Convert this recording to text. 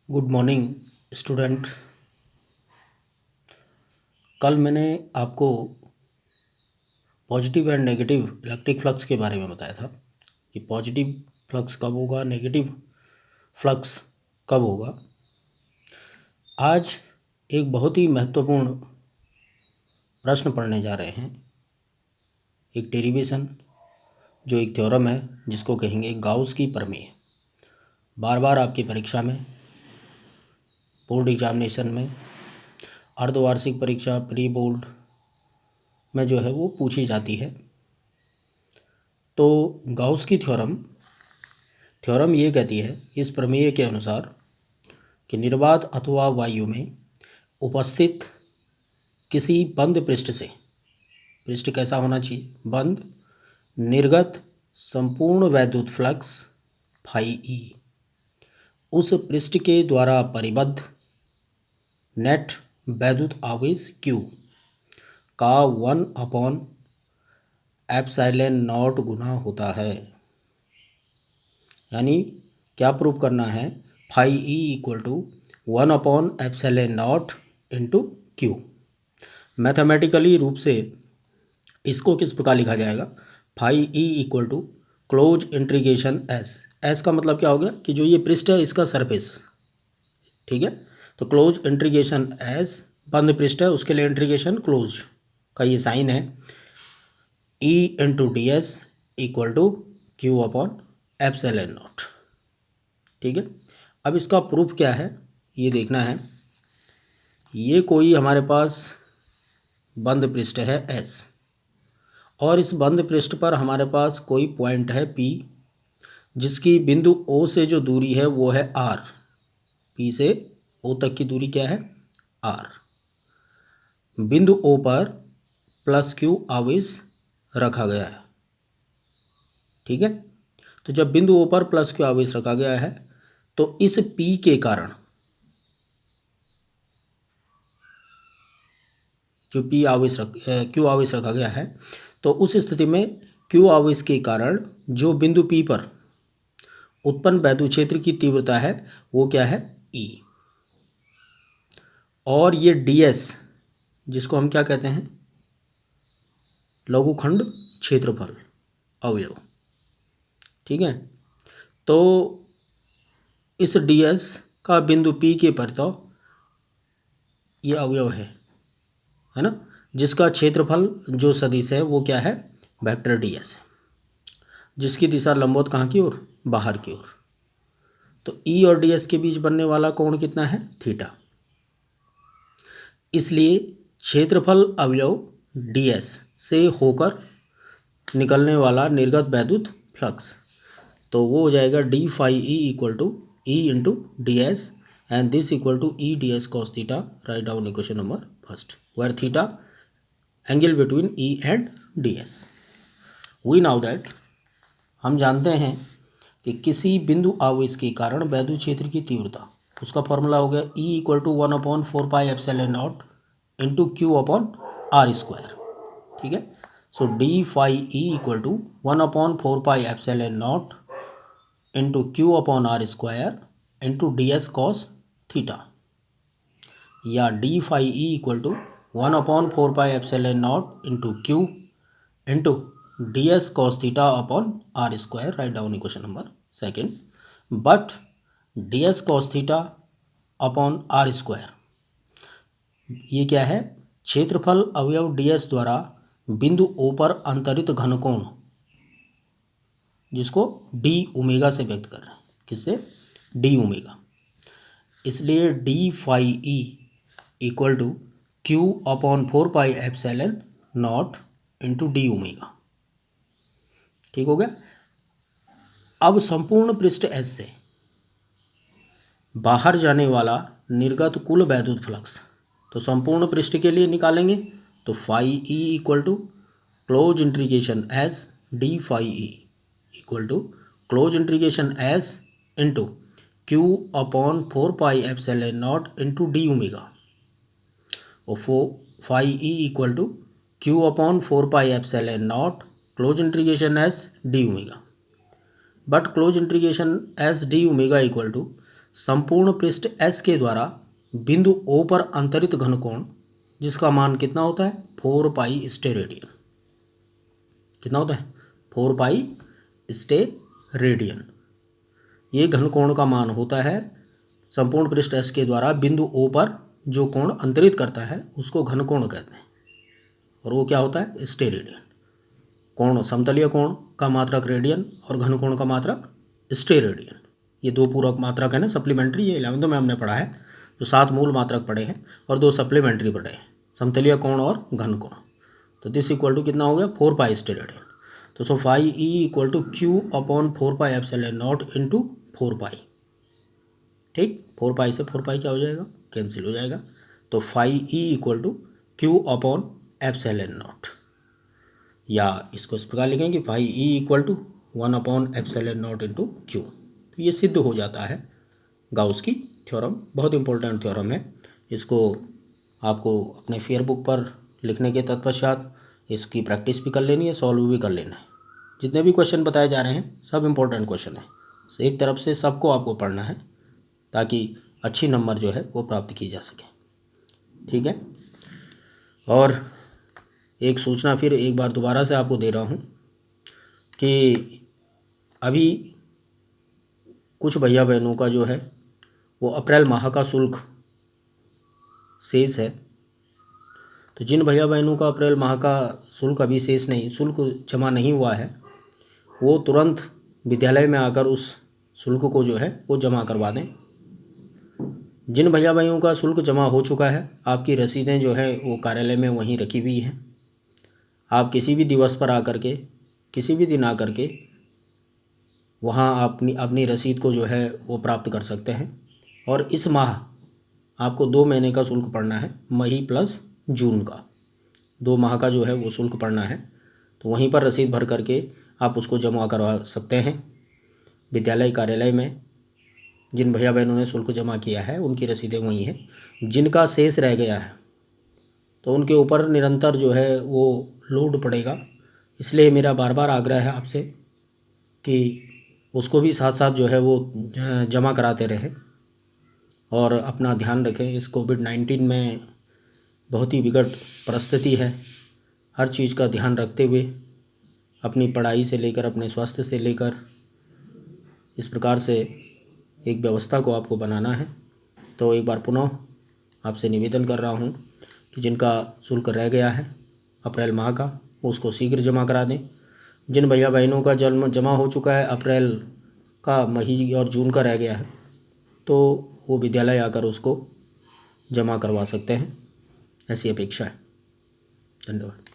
Good morning student. कल मैंने आपको positive and negative electric flux के बारे में बताया था कि पॉजिटिव फ्लक्स कब होगा, नेगेटिव फ्लक्स कब होगा। आज एक बहुत ही महत्वपूर्ण प्रश्न पढ़ने जा रहे हैं। एक डेरिवेशन जो एक थ्योरम है जिसको कहेंगे गाउस की प्रमेय। बार बार आपकी परीक्षा में, बोर्ड एग्जामिनेशन में, अर्धवार्षिक परीक्षा, प्री बोर्ड में जो है वो पूछी जाती है। तो गाउस की थ्योरम ये कहती है इस प्रमेय के अनुसार कि निर्वात अथवा वायु में उपस्थित किसी बंद पृष्ठ से, पृष्ठ कैसा होना चाहिए, बंद, निर्गत संपूर्ण वैद्युत फ्लक्स फाई ई उस पृष्ठ के द्वारा परिबद्ध नेट वैद्युत आवेश Q का 1/ε0 गुना होता है। यानी क्या प्रूव करना है, phi E equal to 1/ε0 into Q. Mathematically रूप से इसको किस प्रकार लिखा जाएगा, phi E equal to close integration S का मतलब क्या हो गया कि जो ये पृष्ठ है इसका सरफेस, ठीक है। तो क्लोज इंटीग्रेशन एस, बंद पृष्ठ है उसके लिए इंटीग्रेशन क्लोज का ये साइन है, E into D S equal to Q upon ε0, ठीक है। अब इसका प्रूफ क्या है ये देखना है। ये कोई हमारे पास बंद पृष्ठ है S और इस बंद पृष्ठ पर हमारे पास कोई पॉइंट है P जिसकी बिंदु O से जो दूरी है वो है R। P से O तक की दूरी क्या है, R। बिंदु O पर प्लस Q आवेश रखा गया है, ठीक है। तो जब बिंदु O पर प्लस Q आवेश रखा गया है तो इस P के कारण जो Q आवेश रखा गया है, तो उस स्थिति में Q आवेश के कारण जो बिंदु P पर उत्पन्न वैद्युत क्षेत्र की तीव्रता है वो क्या है, E। और ये ds जिसको हम क्या कहते हैं, लघुखंड क्षेत्रफल अवयव, ठीक है। तो इस ds का बिंदु P के परितः ये अवयव है ना, जिसका क्षेत्रफल जो सदिश है वो क्या है, वेक्टर ds है, जिसकी दिशा लंबवत कहाँ की ओर, बाहर की ओर। तो E और ds के बीच बनने वाला कोण कितना है, थीटा। इसलिए क्षेत्रफल अवयव ds से होकर निकलने वाला निर्गत वैद्युत फ्लक्स, तो वो हो जाएगा d phi E equal to E into D S and this equal to E d S cos theta. Write down equation number first where theta angle between E and d S. We know that, हम जानते हैं कि किसी बिंदु आवेश के कारण वैद्युत क्षेत्र की तीव्रता, उसका फॉर्मूला हो गया E equal to 1/4πε0 into Q upon R square, ठीक है। So D phi E equal to 1/4πε0 into Q upon R square into D S cos theta, या D phi E equal to 1/4πε0 into Q into D S cos theta upon R square. Right down equation number second. But D S cos theta upon R square ये क्या है, क्षेत्रफल अवयव D S द्वारा बिंदु O पर अंतरित घनकोण, जिसको डी ओमेगा से व्यक्त कर रहे हैं, किससे, डी ओमेगा। इसलिए D phi E equal to Q upon 4πε0 into D omega, ठीक हो गया। अब संपूर्ण पृष्ठ S से बाहर जाने वाला निर्गत कुल वैद्युत फ्लक्स, तो संपूर्ण पृष्ठ के लिए निकालेंगे तो phi E equal to close integration S D phi E equal to close integration S into Q upon 4πε0 into D omega, और phi E equal to Q upon 4πε0 close integration S D omega. But close integration S D omega equal to संपूर्ण पृष्ठ S के द्वारा बिंदु O पर अंतरित घनकोण जिसका मान कितना होता है 4 पाई स्टेरेडियन। कितना होता है 4 पाई स्टेरेडियन। ये घनकोण का मान होता है संपूर्ण पृष्ठ S के द्वारा बिंदु O पर जो कोण अंतरित करता है उसको घनकोण कहते हैं, और वो क्या होता है स्टेरेडियन। कोण समतलीय कोण का मात्रक रेडियन और घनकोण का मात्रक स्टेरेडियन। ये दो पूरक मात्रक है ना सप्लीमेंट्री, ये 11th में हमने पढ़ा है। जो 7 मूल मात्रक पढ़े हैं और 2 सप्लीमेंट्री पढ़े हैं, समतलीय कोण और घनकोण। तो दिस इक्वल टू कितना हो गया 4 पाई स्टेरेडियन। तो so phi E equal to Q upon 4 pi epsilon not into 4 pi. ठीक, 4 पाई से 4 पाई क्या हो जाएगा कैंसिल हो जाएगा। तो phi E equal to Q upon epsilon not, या इसको इस प्रकार लिखें कि phi E equal to 1 upon epsilon not into Q. तो ये सिद्ध हो जाता है गाउस की थ्योरम। बहुत इंपॉर्टेंट थ्योरम है। इसको आपको अपने फेयर बुक पर लिखने के तत्पश्चात इसकी प्रैक्टिस भी कर लेनी है, सॉल्व भी कर लेना है। जितने भी क्वेश्चन बताए जा रहे हैं सब इंपॉर्टेंट क्वेश्चन है। एक तरफ से सबको आपको पढ़ना है ताकि अच्छी नंबर जो है वो प्राप्त की जा सके। ठीक है, और एक सूचना फिर एक बार दोबारा से आपको दे रहा हूँ कि अभी कुछ भैया बहनों का जो है वो अप्रैल माह का शुल्क शेष है। तो जिन भैया बहनों का अप्रैल माह का शुल्क अभी शेष नहीं, शुल्क जमा नहीं हुआ है, वो तुरंत विद्यालय में आकर उस शुल्क को जो है वो जमा करवा दें। जिन भैया भाइयों का शुल्क जमा हो चुका है, आपकी रसीदें जो है वो कार्यालय में वहीं रखी हुई हैं। आप किसी भी दिवस पर आकर के, किसी भी दिन आकर के वहाँ अपनी रसीद को जो है वो प्राप्त कर सकते हैं। और इस माह आपको 2 महीने का शुल्क पड़ना है, मई प्लस जून का 2 माह का जो है वो शुल्क पड़ना है। तो वहीं पर रसीद भर करके आप उसको जमा करवा सकते हैं विद्यालय कार्यालय में। जिन भैया बहनों ने शुल्क जमा किया है उनकी रसीदें वहीं हैं। जिनका शेष रह गया है तो उनके ऊपर निरंतर जो है वो लोड पड़ेगा। इसलिए मेरा बार बार आग्रह है आपसे कि उसको भी साथ साथ जो है वो जमा कराते रहें और अपना ध्यान रखें। इस कोविड-19 में बहुत ही विकट परिस्थिति है। हर चीज़ का ध्यान रखते हुए अपनी पढ़ाई से लेकर अपने स्वास्थ्य से लेकर इस प्रकार से एक व्यवस्था को आपको बनाना है। तो एक बार पुनः आपसे निवेदन कर रहा हूँ कि जिनका शुल्क रह गया है अप्रैल माह का उसको शीघ्र जमा करा दें। जिन भैया बहनों का जमा हो चुका है अप्रैल का, मई और जून का रह गया है, तो वो विद्यालय आकर उसको जमा करवा सकते हैं, ऐसी अपेक्षा है। धन्यवाद।